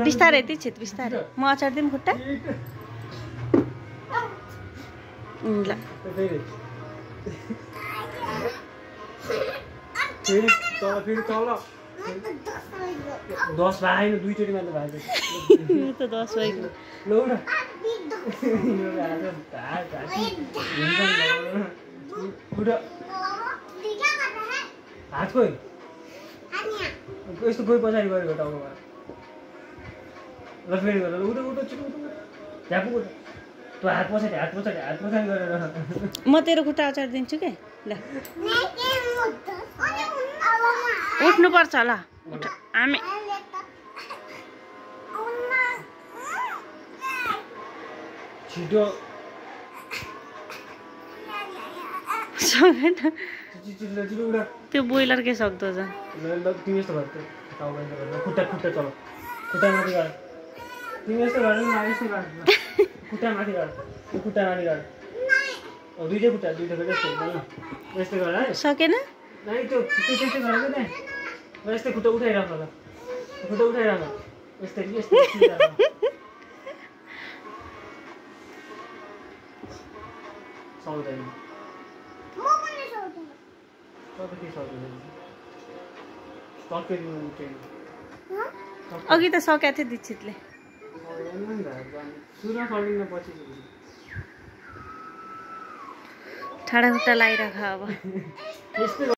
बिस्तारै दिक्षित बिस्तारै म अचार दिउँ खुट्टा ल फेरि तल 10 भाइनु दुईचोटी मात्र भाइ त 10 भएको ल उडा हात खोइ यस्तो गइ पछाडि गरेको टाउकोमा ल फेरि गर उठो छिटो उठो झ्यापु उठो तँ हात पछाडि गरेर म तेरो खुट्टा अचार दिन्छु के ल उठ्नु पर्छ ल उठ हामी छिटो सकेन छिटो उडा त्यो बोइलर के सक्दो छ ल तिमी यस्तो भयो खुट्टा चल खुट्टा माथि गर तिमी यस्तो गर न यस्तो गर खुट्टा माथि गर खुट्टा माथि गर दुईटै खुट्टा यस्तो गर है सकेन नाइ त्यो त्यस्तै गरेको नि यस्तै खुट्टा उठाइराख ल खुट्टा उठाइराख यस्तै सक्दैन अघि त सकेको थियो दीक्षितले ठाडा खुट्टा लगाइराख अब